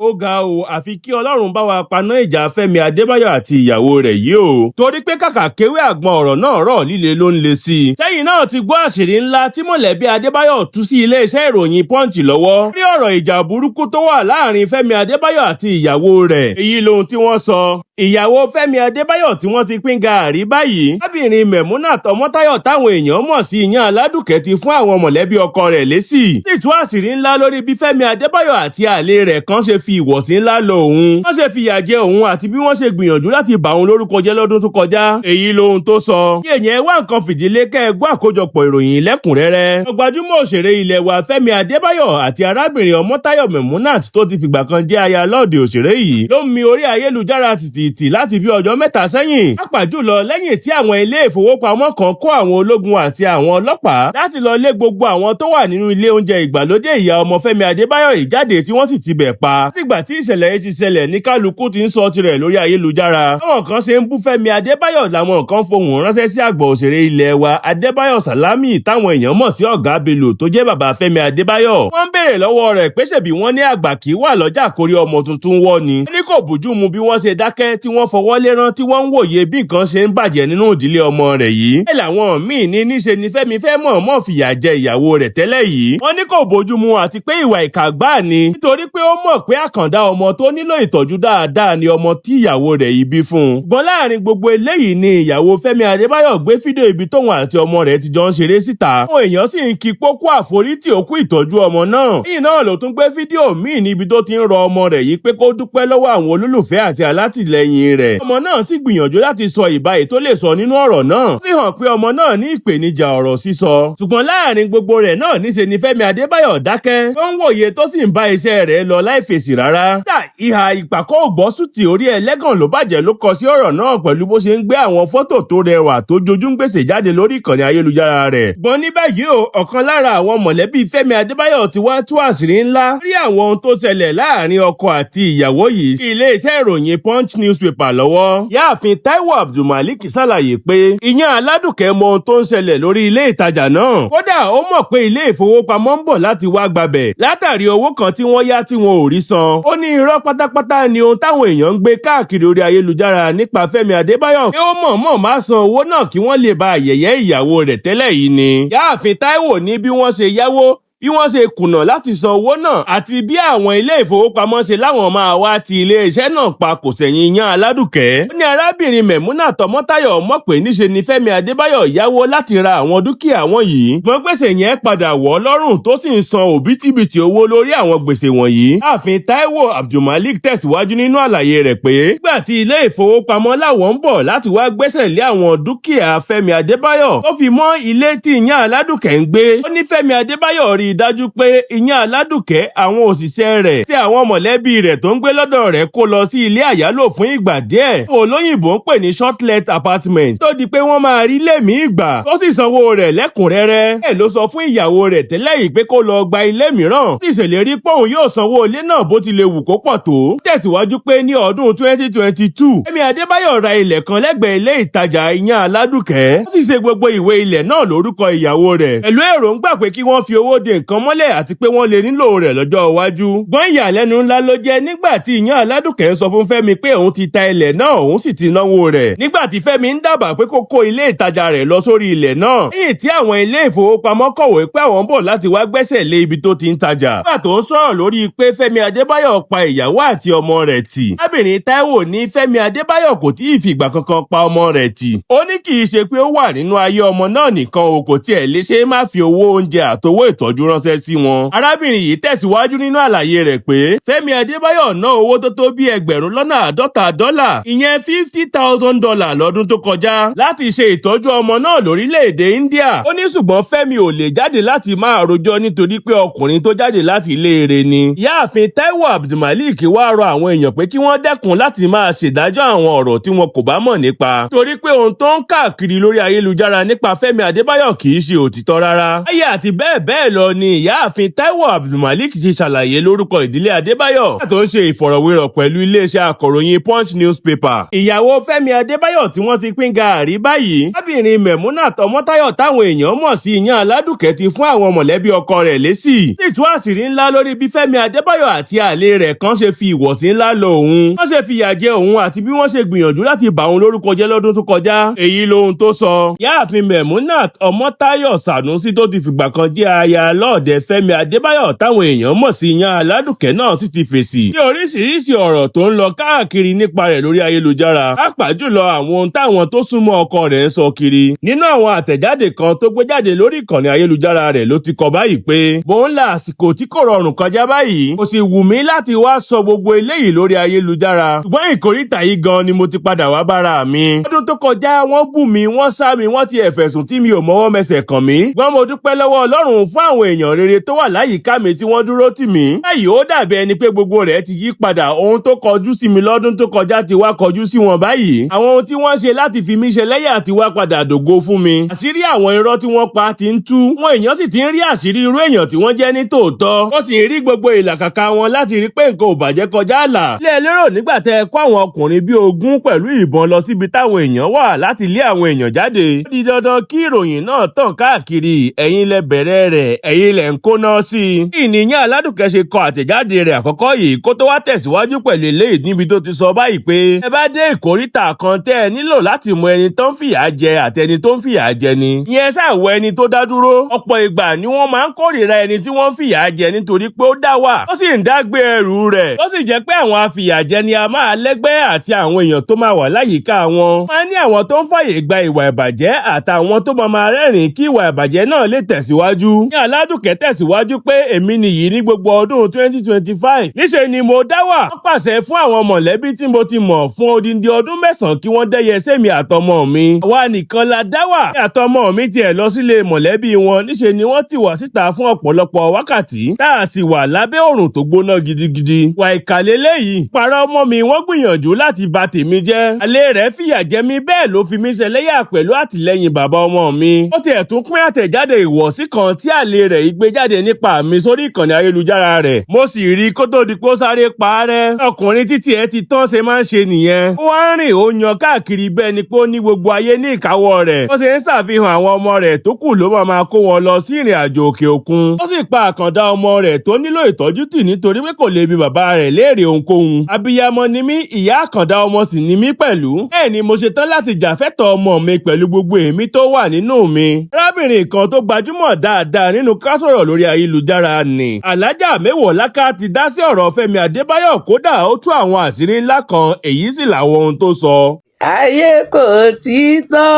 Ó ga o, àfi kí Ọlọ́run bá wa paná ìjà Fẹ́mi Adebayo àti ìyàwó rẹ̀ yìí o. Torí pé kàkà kéwé àgbọn ọ̀rọ̀ náà rọ̀ líle ló ń le sí i. Sẹ́yìn náà ti gbọ́ àṣírí ńlá tí mọ̀lẹ́bí Adebayo tú sí iléeṣẹ́ ìròyìn Punch lọ́wọ́. Rí ọ̀rọ̀ ìjà burúkú tó wà láàrin Fẹ́mi Adebayo àti ìyàwó rẹ̀. Èyí lohun tí wọ́n sọ. Ìyàwó Fẹ́mi Adebayo tí wọ́n ti pín gààrí báyìí. Arábìnrin Mẹ̀múnà Tọmọ́táyọ̀ táwọn èèyàn mọ̀ sí Ìyàn Aládùkẹ́ ti fún àwọn mọ̀lẹ́bí ọkọ rẹ̀ lésì. Sì tú àṣírí ńlá lórí bí Fẹ́mi Adebayo àti àlè rẹ̀ kan ṣe fi ìwọ̀sí ńlá lọ òun. Wọ́n ṣe fìyà jẹ òun àti bí wọ́n ṣe gbìyànjú láti bà òun lórúkọ jẹ́ lọ́dún tó kọjá. Èyí lohun tó sọ. Kí èèyàn wá nǹkan fìdílé kẹ́ ẹ gbọ́ àkójọpọ̀ ìròyìn lẹ́kùnrẹ́rẹ́. Gbajúmọ̀ òṣèré ilẹ̀ wa Fẹ́mi Adebayo àti arábìnrin Ọmọ́táyọ̀ Mẹ̀múnà tó ti fìgbà kan jẹ́ aya lọ́ọ̀dẹ̀ òṣèré yìí ló mi orí ayélujára tìtìtì láti bí ọjọ́ mẹ́ta sẹ́yìn. Pàápàá jùlọ lẹ́yìn tí àwọn ilé ìfowópamọ́ kan kó àwọn ológun àti àwọn ọlọ́pàá láti lọ lé gbogbo àwọn tó wà nínú ilé oúnjẹ ìgbàlódé ìyá ọmọ Fẹ́mi Adebayo yìí jáde tí wọ́n sì ti bẹ̀ pa. Látìgbà tí ìṣẹ̀lẹ̀ yìí ti ṣẹlẹ̀ ní kálukú ti ń sọ tirẹ̀ lórí ayélujára. Àwọn kan ṣe ń bú Fẹ́mi Adebayo làwọn kan fohùn ránṣẹ́ sí àgbà òṣèré ilẹ̀ wa Adebayo Salami táwọn èèyàn mọ̀ sí Ọ̀gá Bello tó jẹ́ bàbá Fẹ́mi Adebayo. Wọ́n béèrè lọ́wọ́ rẹ̀ pé ṣèbí wọ́n ní àgbà kì í wà lọ́jà kórí ọmọ tuntun wọ́ ni. Ní kò bójú mu bí wọ́n ṣe dákẹ́ tí wọ́n fọwọ́ lérán tí wọ́n ń wòye bí nǹkan ṣe ń bàjẹ́ nínú ìdílé ọmọ rẹ̀ yìí. Bẹ́ẹ̀ làwọn míì ní níṣe ni Fẹ́mi fẹ́ mọ̀ọ́mọ̀ fìyà jẹ ìyàwó rẹ̀ tẹ́lẹ̀ yìí. Wọ́n ní kò bójú mu àti pé ìwà ìkà gbáà ni nítorí pé ó mọ̀ pé àkàndá ọmọ tó nílò ìtọ́jú dáadáa ni ọmọ tí ìyàwó rẹ̀ yìí bí fún un. Gbọ́n láàrin gbogbo eléyìí ni ìyàwó Fẹ́mi Adebayo gbé fídíò ibi tóun àti ọmọ rẹ̀ ti jọ ń ṣeré síta. Àwọn èèyàn sì ń kí pókó àforítì òkú ìtọ́jú ọmọ náà. Lẹ́yìn náà ló tún gbé fídíò míì níbi tó ti ń rọ ọmọ rẹ̀ yìí pé kó dúpẹ́ lọ́wọ́ àwọn olólùfẹ́ àti alátìlẹyìn rẹ̀. Ọmọ náà sì gbìyànjú láti sọ ìbáyìí tó lè sọ nínú ọ̀rọ̀ náà. Ó sì hàn pé ọmọ náà ní ìpèníjà ọ̀rọ̀ sísọ. Ṣùgbọ́n láàrin gbogbo rẹ̀ náà níṣe ni Fẹ́mi Adebayo dákẹ́. Tó ń wòye tó sì ń bá iṣẹ́ rẹ̀ lọ láì fèsì rárá. Dá ìhà ìpàkọ́ ògbọ́sùtì orí ẹlẹ́gàn ló bàjẹ́ ló kọ sí ọ̀rọ̀ náà pẹ̀lú bó ṣe ń gbé àwọn fọ́tò tó rẹwà tó jojú ń gbèsè jáde lórí ìkànnì ayélujára rẹ̀. Gbọ́n ní báyìí o, ọ̀kan lára àwọn mọ̀lẹ́bí Fẹ́mi Adebayo ti wá tú àṣírí ńlá rí àwọn ohun tó ṣẹlẹ̀ láàrin ọkọ àti ìyàwó yìí sí ilé-iṣẹ́ ìròyìn Punch newspaper lọ́wọ́. Yáàfin Táíwò Abdulmalik ṣàlàyé pé Ìyàn Aládùkẹ́ mọ ohun tó ń ṣẹlẹ̀ lórí ilé ìtajà náà. Kódà ó mọ̀ pé ilé ìfowópamọ́ ń bọ̀ láti wá gbabẹ̀ látàrí owó kan tí wọ́n yá tí wọn ò rí san. Ó ní irọ́ pátápátá ni ohun táwọn èèyàn ń gbé káàkiri orí ayélujára nípa Fẹ́mi Adebayo pé ó mọ̀ọ́mọ̀ má san owó náà kí wọ́n lè ba àyẹ̀yẹ́ ìyàwó rẹ̀ tẹ́lẹ̀ yìí ni. Yáàfin Táíwò ní bí wọ́n ṣe yáwó bí wọ́n ṣe kùnà láti san owó náà àti bí àwọn ilé ìfowópamọ́ ṣe láwọn máa wá ti ilé-iṣẹ́ náà pa kò sẹ̀yìn Ìyàn Aládùkẹ́. Ó ní arábìnrin Mẹ̀múnà Tọmọ́táyọ̀ mọ̀ pé níṣe ni Fẹ́mi Adebayo yáwó láti ra àwọn dúkìá wọn yìí. Wọ́n gbèsè yẹn padà wọ̀ lọ́rùn tó sì ń san òbítíbitì owó lórí àwọn gbèsè wọ̀nyí. Ààfin Táíwò Abdulmalik tẹ̀síwájú nínú àlàyé rẹ̀ pé nígbà tí ilé ìfowópamọ́ láwọn ń bọ̀ láti wá gbẹ́sẹ̀ lé àwọn dúkìá Fẹ́mi Adebayo tó fi mọ́ ilé tí Ìyàn Aládùkẹ́ ń gbé. Ó ní Fẹ́mi Adebayo rí dájú pé Ìyàn Aládùkẹ́ àwọn òṣìṣẹ́ rẹ̀ tí àwọn mọ̀lẹ́bí rẹ̀ tó ń gbé lọ́dọ̀ rẹ̀ kó lọ sí ilé àyálò fún ìgbà díẹ̀. Olóyìnbó ń pè ní short-let apartment tó di pé wọ́n máa rí lẹ́mí ìgbà tó sì sanwó rẹ̀ lẹ́kùnrẹ́rẹ́. Ẹ̀ ló sọ fún ìyàwó rẹ̀ tẹ́lẹ̀ yìí pé kó lọ gba ilé mìíràn. Sì ṣèlérí pé òun yóò sanwó ilé náà bó ti lè wù kó pọ̀ tó. Tẹ̀síwájú pé ní ọdún 2022 Fẹ́mi Adebayo ra ilẹ̀ kan lẹ́gbẹ̀ẹ́ ilé ìtajà Ìyàn Aládùkẹ́. Ó sì ṣe gbogbo ìwé ilẹ̀ náà lórúkọ ìyàwó rẹ̀ pẹ̀lú èròǹgbà pé kí wọ́n fi owó de nǹkan mọ́lẹ̀ àti pé wọ́n lè nílò rẹ̀ lọ́jọ́ iwájú. Gbọ́n ìyàlẹ́nu ńlá ló jẹ́ nígbà tí Ìyàn Aládùkẹ́ ń sọ fún Fẹ́mi pé òun ti ta ilẹ̀ náà òun sì ti náwó rẹ̀. Nígbà tí Fẹ́mi ń dábàá pé kó kó ilé ìtajà rẹ̀ lọ sórí ilẹ̀ náà. Lẹ́yìn tí àwọn ilé ìfowópamọ́ kọ̀wé pé àwọn ń bọ̀ láti wá gbẹ́sẹ̀ lé ibi tó ti ń tajà. Nígbà tó ń sọ̀rọ̀ lórí pé Fẹ́mi Adebayo pa ìyàwó àti ọmọ rẹ̀ tì. Arábìnrin Táíwò ní Fẹ́mi Adebayo kò tí ì fìgbà kankan pa ọmọ rẹ̀ tì. Ó ní kì í ṣe pé ó wà nínú ayé ọmọ náà nìkan o kò tiẹ̀ lè ṣe má fi owó oúnjẹ àtowó ìtọ́jú ránṣẹ́ sí wọn. Arábìnrin yìí tẹ̀síwájú nínú àlàyé rẹ̀ pé Fẹ́mi Adebayo ná owó tó tó bí $50,000 ìyẹn $50,000 lọ́dún tó kọjá láti ṣe ìtọ́jú ọmọ náà lórílẹ̀‐èdè India. Ó ní ṣùgbọ́n Fẹ́mi ò lè jáde láti máa rojọ́ nítorí pé ọkùnrin tó jáde láti ilé ire ni. Ìyáàfin Táíwò Abdulmalik wá rọ àwọn èèyàn pé kí wọ́n dẹ́kun láti máa ṣèdájọ́ àwọn ọ̀rọ̀ tí wọn kò bá mọ̀ nípa. Torí pé ohun tó ń káàkiri lórí ayélujára nípa Fẹ́mi Adebayo kì í ṣe òtítọ́ rárá. Ayé àti bẹ́ẹ̀ bẹ́ẹ̀ lọ ni ìyáàfin Táíwò Abdulmalik ṣe ṣàlàyé lórúkọ ìdílé Adébáyọ̀ tó ń ṣe ìfọ̀rọ̀wérọ̀ pẹ̀lú iléeṣẹ́ akọ̀ròyìn Punch newspaper. Ìyàwó Fẹ́mi Adébáyọ̀ tí wọ́n ti pín gàárì báyìí, arábìnrin Mẹ̀múnà Tọmọ́táyọ̀ táwọn èèyàn mọ̀ sí Ìyàn Aládùkẹ́ ti fún àwọn mọ̀lẹ́bí ọkọ rẹ̀ lésì. Sì tú àṣírí ńlá lórí bí Fẹ́mi Adébáyọ̀ àti àlè rẹ̀ kan ṣe fi ìwọ̀sí ńlá lọ òun. Wọ́n ṣe fìyà jẹ òun àti bí wọ́n ṣe gbìyànjú láti bà òun lórúkọ jẹ́ lọ́dún tó kọjá. Èyí lohun tó sọ. Ìyáàfin Mẹ̀múnà Tọmọ́táyọ̀ Sànúsí tó ti fìgbà kan jẹ́ aya lọ́ọ̀dẹ Fẹ́mi Adébáyọ̀ táwọn èèyàn mọ̀ sí Ìyàn Aládùkẹ́ náà sì ti fèsì sí oríṣiríṣi ọ̀rọ̀ tó ń lọ káàkiri nípa rẹ̀ lórí ayélujára, pàápàá jùlọ àwọn ohun táwọn tó súnmọ́ ọkọ rẹ̀ ń sọ kiri. Nínú àwọn àtẹ̀jáde kan tó gbé jáde lórí ìkànnì ayélujára rẹ̀ ló ti kọ báyìí pé mò ń la àsìkò tí kò rọrùn kọjá báyìí, kò sì wù mí láti wá sọ gbogbo eléyìí lórí ayélujára, ṣùgbọ́n ìkórìtà yìí gan ni mo ti padà wá bára mi. Ọdún tó kọjá wọ́n bù mí, wọ́n sá mi, wọ́n ti ẹ̀fẹ̀sùn tí mi ò mọ́wọ́ mẹsẹ̀ kàn mí, ṣùgbọ́n mo dúpẹ́ lọ́wọ́ Ọlọ́run fún àwọn èèyàn rere tó wà láyìíká mi tí wọ́n dúró tì mí. Báyìí ó dàbí ẹni pé gbogbo rẹ̀ ti yí padà. Ohun tó kọjú sí mi lọ́dún tó kọjá ti wá kọjú sí wọn báyìí. Àwọn ohun tí wọ́n ṣe láti fi mí ṣẹlẹ́yà ti wá padà dògo fún mi. Àṣírí àwọn irọ́ tí wọ́n pa ti ń tú. Wọn èèyàn sì ti ń rí àṣírí irú èèyàn tí wọ́n jẹ́ ní tòótọ́. Wọ́n sì ń rí gbogbo ìlàkàkà wọn láti rí pé nǹkan ò bàjẹ́ kọjá àlà. Ilé lérò nígbà tẹ́ ẹ kó àwọn ọkùnrin bíi 20 pẹ̀lú ìbọn lọ síbi táwọn èèyàn wà láti lé àwọn èèyàn jáde. Ó di dandan kí ìròyìn náà tàn káàkiri. Ẹ̀yin lẹ bẹ̀rẹ̀ rẹ̀, ẹ̀yin lẹ ń kóná sí i. Ìníyàn Aládùkẹ́ ṣe kọ àtẹ̀jáde rẹ̀ àkọ́kọ́ yìí kó tó wá tẹ̀síwájú pẹ̀lú eléyìí níbi tó ti sọ báyìí pé ẹ bá dé ìkóríta kan tẹ́ ẹ nílò láti mọ ẹni tó ń fìyà jẹ àtẹni tó ń fìyà jẹ ni. Ìyẹn ṣàwọ ẹni tó dá dúró. Ọ̀pọ̀ ìgbà ni wọ́n máa ń kórìíra ẹni tí wọ́n ń fìyà jẹ nítorí pé ó dá wà, ó sì ń dágbé ẹrù rẹ̀. Ó sì jẹ́ pé àwọn afìyàjẹ ni a máa lẹ́gbẹ́ àti àwọn èèyàn tó máa wà láyìíká wọn. Wọ́n ní àwọn tó ń fàyè gba ìwà ìbàjẹ́ àtàwọn tó máa rẹ́rìn kí ìwà ìbàjẹ́ náà lè tẹ̀síwájú. Ní Aládùkẹ́ tẹ̀síwájú pé èmi nìyí ní gbogbo ọdún 2025. Níṣe ni mo dá wà. Wọ́n pàṣẹ fún àwọn mọ̀lẹ́bí tí mo ti mọ̀ fún odindi ọdún 9 kí wọ́n dẹ́yẹ sẹ́mi àtọmọ mi. Àwa nìkan la dá wà. Ní àtọmọ mi tiẹ̀ lọ sílé mọ̀lẹ́bí wọn. Níṣe ni wọ́n ti wà síta fún ọ̀pọ̀lọpọ̀ wákàtí. Tá a sì wà lábẹ́ òrùn tó gbóná gidigidi. Wà ìkàlẹ̀ léyìí. Parọ́ ọmọ mi wọ́n gbìyànjú láti bà tèmi jẹ́. Alẹ́ rẹ̀ fìyà jẹ mí bẹ́ẹ̀ ló fi mí ṣẹlẹ́yà pẹ̀lú àtìlẹ́yìn bàbá ọmọ mi. Ó tiẹ̀ tún pín àtẹ̀jáde ìwọ̀sí kan tí àlè rẹ̀ gbé jáde nípa mi sórí ìkànnì ayélujára rẹ̀. Mo sì rí kó tó di pé ó sáré pa á rẹ́. Ọkùnrin títí ẹ ti tán ṣe máa ń ṣe nìyẹn. Ó wá ń rìn ó yan káàkiri bẹ́ẹ̀ ni pé ó ní gbogbo ayé ní ìkáwọ́ rẹ̀. Ó ṣe ń ṣàfihàn àwọn ọmọ rẹ̀ tó kù ló máa kó wọn lọ sí ìrìn àjò òkè òkun. Ó sì pa àkàndá ọmọ rẹ̀ tó nílò ìtọ́jú tì nítorí pé kò lè bi bàbá rẹ̀ léèrè ohunkóhun. Abiyamọ ni mí, ìyá àkàndá ọmọ sì ni mí pẹ̀lú. Bẹ́ẹ̀ ni mo ṣe tán láti jàfẹ́tọ̀ ọmọ mi pẹ̀lú gbogbo èémí tó wà nínú mi. Arábìnrin kan tó gbajúmọ̀ dáadáa nínú ká sọ̀rọ̀ lórí ayélujára ni Alájà Mẹ́wọ̀ọ́láká ti dá sí ọ̀rọ̀ Fẹ́mi Adébáyọ̀, kódà ó tú àwọn àṣírí ńlá kan, èyí sì làwọn ohun tó sọ. Ayé kò títọ́,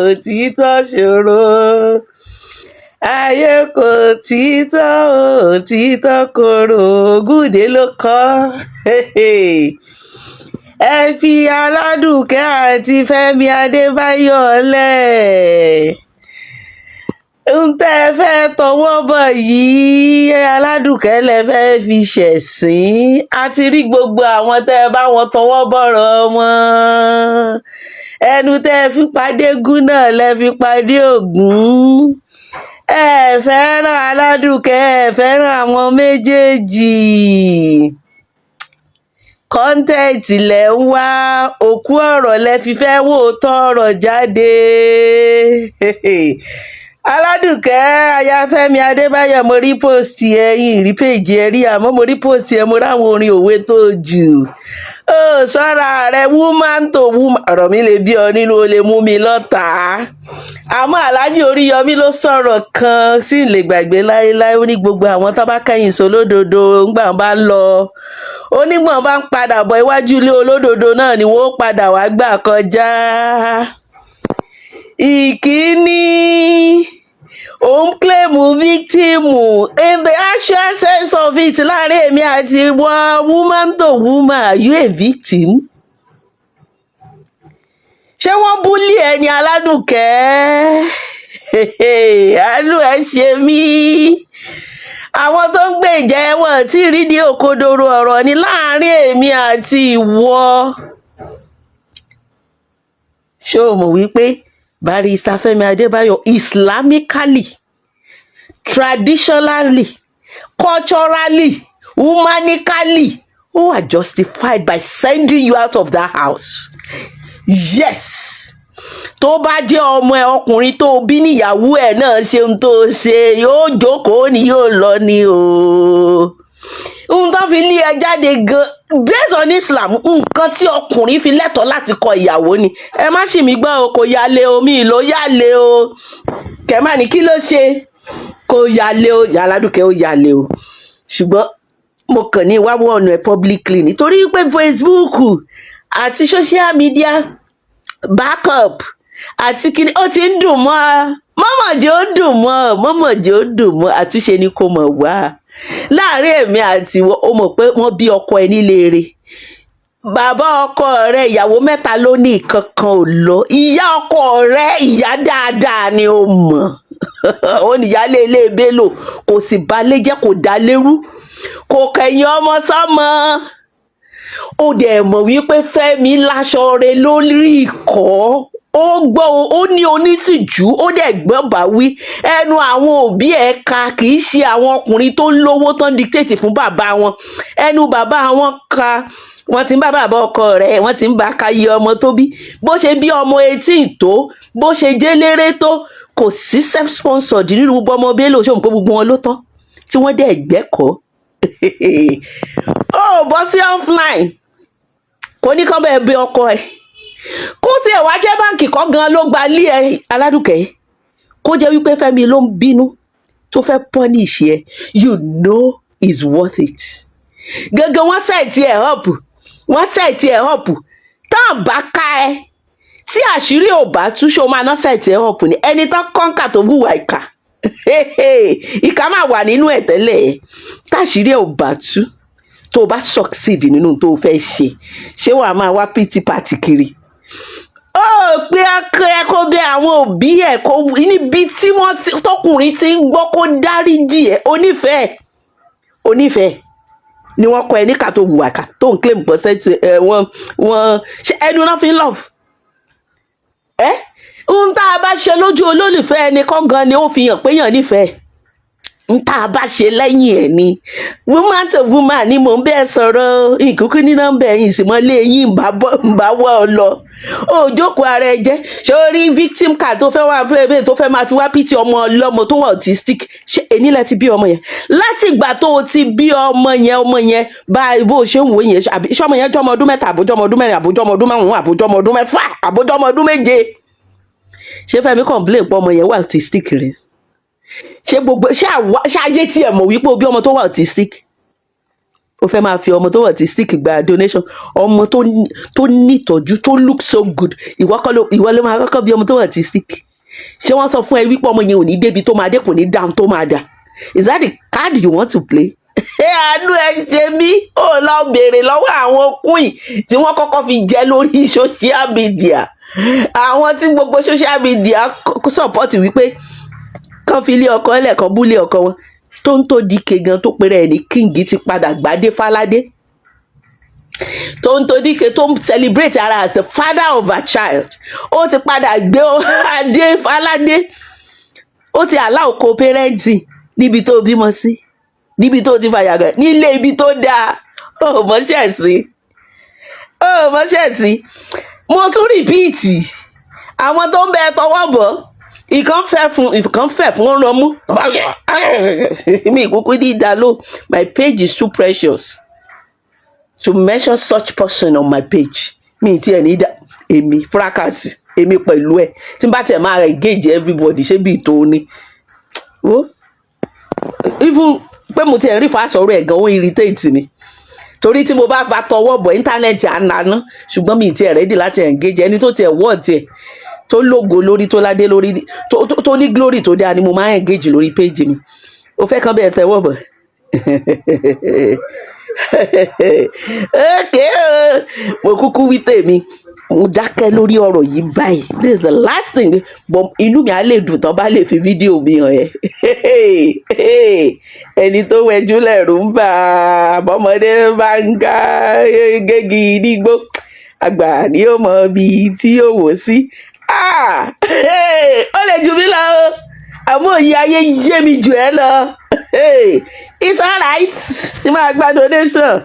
òtítọ́ ṣòro. Ayé kò títọ́, òtítọ́ korò. Ògúndé ló kọ. Ẹ fi Aládùkẹ́ àti Fẹ́mi Adébáyọ̀ lẹ̀. Ń tẹ́ fẹ́ tọwọ́ bọ̀ yìí, Aládùkẹ́ lẹ fẹ́ fi ṣẹ̀sín. A ti rí gbogbo àwọn tẹ́ bá wọn tọwọ́ bọ̀rọ̀ wọn. Ẹnu tẹ́ fi pàdé Gún náà lẹ fi pàdé Ògún. Ẹ fẹ́ràn Aládùkẹ́, ẹ fẹ́ràn àwọn méjèèjì. Kọ́ńtẹ́ẹ̀tì lẹ ń wá, òkú ọ̀rọ̀ lẹ fi fẹ́ wò tọ̀rọ̀ jáde. Aládùkẹ́ aya Fẹ́mi Adébáyọ̀, mo rí póòsì ẹ̀yìn rí péjì ẹ rí, àmọ́ mo rí póòsì ẹ, mo ráwọn orin òwe tó jù. Ó sọ́ra rẹ̀ woman to woman. Ọ̀rọ̀ mi lè bí ọ nínú, o lè mú mi lọ́tàá. Àmọ́ Alhaji Oríyọmí ló sọ̀rọ̀ kan sí lè gbàgbé láéláé. Ó ní gbogbo àwọn tó bá kẹ́yìn sólódodo ńgbà bá ń lọ. Ó nígbọ̀n bá ń padà bọ̀ iwájú ilé olódodo náà ni wọ́n padà wá gbà kọjá. Ìkíní, òun claim victim in the actual sense of it. Láàrin èmi àti ìwọ, woman to woman, are you a victim? Ṣé wọ́n búlì ẹni Aládùkẹ́? Àánú ẹ ṣe mí. Àwọn tó ń gbé ìjà ẹ̀wọ̀n tí rídìí òkodoro ọ̀rọ̀ ni láàrin èmi àti ìwọ. Ṣé o mọ̀ wípé Barrister Fẹ́mi Adébáyọ̀ Islamically traditionally, culturally, humanically, who are justified by sending you out of that house. Yes. Tó bá jẹ́ ọmọ ẹ ọkùnrin tó bí níyàwó ẹ̀ náà ṣe ohun tó ṣe, yóò jókòó ni yóò lọ ni o. Ohun tó fi lé ẹ jáde gan based on Islam, nǹkan tí ọkùnrin fi lẹ́tọ̀ọ́ láti kọ ìyàwó ni. Ẹ má ṣì mí gbọ́ o, kò yálé o, mi ló yálé o. Kẹ̀ má ní kí ló ṣe? Kò yálé o, Aládùkẹ́ ó yálé o. Ṣùgbọ́n mo kàn ní wá wọ̀nù ẹ̀ publicly nítorí pé Facebook àti social media backup àti kíni ó ti ń dùn mọ́ mọ́mọ̀jẹ́ ó dùn mọ́ mọ́mọ̀jẹ́ ó dùn mọ́ àtúnṣe ni kò mọ̀ wá láàrin èmi àti ó mọ̀ pé wọ́n bí ọkọ ẹ nílé rẹ̀. Bàbá ọkọ rẹ̀ ìyàwó mẹ́ta ló ní ìkankan ò lọ. Ìyá ọkọ rẹ̀ ìyá dáadáa ni ó mọ̀. Ó ní ìyálé ilé Bello kò sì balẹ̀ jẹ́ kò dá lérú kò kẹ̀yìn ọmọ sọ́mọ. Ó dẹ̀ mọ̀ wípé Fẹ́mi láṣọ rẹ̀ lórí ìkọ́. Ó gbọ́ ó ní onísìjú ó dẹ̀ gbọ́ bá wí. Ẹnu àwọn òbí ẹ̀ ka kì í ṣe àwọn ọkùnrin tó lówó tán dictate fún bàbá wọn. Ẹnu bàbá wọn ka. Wọ́n ti ń bá bàbá ọkọ rẹ̀ wọ́n ti ń bá ka iye ọmọ tó bí. Bó ṣe bí ọmọ 18 tó bó ṣe jéléré tó kò sí self sponsored nínú gbogbo ọmọ Bello ṣé òun pé gbogbo wọn ló tán tí wọ́n dẹ̀ gbẹ́kọ̀ọ́. Ó bọ́ sí offline kò ní kán bẹ́ẹ̀ bí ọkọ ẹ̀ kó tiẹ̀ wá jẹ́ báǹkì kan gan ló gba lé ẹ Aládùkẹ́ kó jẹ́ wípé Fẹ́mi ló ń bínú tó fẹ́ punish ẹ, you know is worth it. Gẹ́gẹ́ wọ́n sẹ̀tì ẹ̀ up wọ́n sẹ̀tì ẹ̀ up tán bá ká ẹ tí àṣírí ò bá tú ṣó máa ná sẹ̀tì ẹ̀ up ni ẹni tán kọ́ńkà tó hùwà ìkà ìkà máa wà nínú ẹ̀ tẹ́lẹ̀ táṣírí ò bá tú tó bá succeed nínú tó fẹ́ ṣe wàá máa wá pity party kiri. Ó pé ẹ kó bẹ àwọn òbí ẹ̀ kó níbi tí wọ́n tọkùnrin ti ń gbọ́ kó dáríjì ẹ̀ onífẹ̀ẹ́ ni wọ́n kọ ẹ níkà tó hùwà ká tó ń claim percent wọ́n ṣe ẹnu náà fi ń love. Ohun tá a bá ṣe lójú olólùfẹ́ ẹni kọ́ gan ni ó fi hàn pé yàn nífẹ̀ẹ́. Ohun tá a bá ṣe lẹ́yìn ẹ̀ ni woman to woman ni mò ń bẹ́ẹ̀ sọ̀rọ̀ ìkúkú ní nọ́mbà ẹ̀yìn sì mọ́ lé yín bá wọ́ ọ lọ. Ó jókòó ara ẹ jẹ́ sórí victim card tó fẹ́ wá play tó fẹ́ máa fi wá pìtì ọmọ ọlọ́mọ tó wà autistic ṣé èní lẹ ti bí ọmọ yẹn láti ìgbà tó o ti bí ọmọ yẹn bá bó o ṣe ń wò yẹn ṣé ọmọ yẹn jọ́ ọmọ ọdún mẹ́ta àbójọ́ ọmọ ọdún mẹ́rin àbójọ́ ọmọ ọdún márùn-ún àbójọ́ ọmọ ọdún mẹ́fà àbójọ́ ọmọ ọdún méje. Ṣé Fẹ́mi complain pé ọmọ yẹn wà autistic rẹ̀? Ṣé gbogbo ṣé ayé tí ẹ mọ̀ wípé o bí ọmọ tó wà autistic o fẹ́ máa fi ọmọ tó wà autistic gba donation ọmọ tó nítọ́jú tó look so good ìwọ ló máa kọ́kọ́ bí ọmọ tó wà autistic. Ṣé wọ́n sọ fún ẹ wípé ọmọ yẹn ò ní débi tó máa dé kò ní dáhùn tó máa dà? Is that the card you want to play? Àánú ẹ ṣe mí ó lọ béèrè lọ́wọ́ àwọn queen tí wọ́n kọ́kọ́ fi jẹ́ lórí social media àwọn tí gbogbo social media support wípé kan fi lé ọkọ ẹlẹ́kan búlé ọkọ wọn tó ń tó díke gan tó pèrè ẹ̀ ní king ti padà gbadé Fáládé tó ń tó díke tó ń celebrate ara as the father of a child ó ti padà gbé adé Fáládé ó ti allow co-parenting níbi tó bímọ sí níbi tó ti fàyàgà nílé ibi tó dáa ó mọṣẹ́ sí mo tún rìpíìtì àwọn tó ń bẹ tọwọ́ bọ̀ ìkan fẹ́ fún ọmú mi ìkúkú ní ìdálò. My page is too precious to mention such person on my page. Mi ti ẹ̀ ní èmi fracas èmi pẹ̀lú ẹ̀ tí n bá tiẹ̀ máa engage everybody ṣé bí ìtò ni even pé mo ti ẹ̀ rí fàṣọrọ̀ ẹ̀ gan ó irritate mi torí tí mo bá tọwọ́ bọ̀ íńtánẹ́ẹ̀tì ànáná ṣùgbọ́n mi ti ẹ̀ ready láti engage ẹni tó tiẹ̀ wọ́ tiẹ̀ tó lógo lórí tó ládé lórí tó ní glory tó dáa ni mo máa ń engage lórí page mi. O fẹ́ kán bẹ́ẹ̀ tẹ́wọ́ bọ̀ mo kúkú wí tèmi mo dákẹ́ lórí ọ̀rọ̀ yìí báyìí. This is the last thing but inú mi á lè dùn tán bá lè fi fídíò mi hàn ẹ́ ẹni tó wẹjú lẹ́rù ń bà àbọ̀mọdé bá ń ká gégi nígbó àgbà ni ó mọ ibi tí ó wò sí. Ó lè jù mí lọ àmọ́ òye ayé yé mi jù ẹ́ lọ. It's alright, máa gba donation.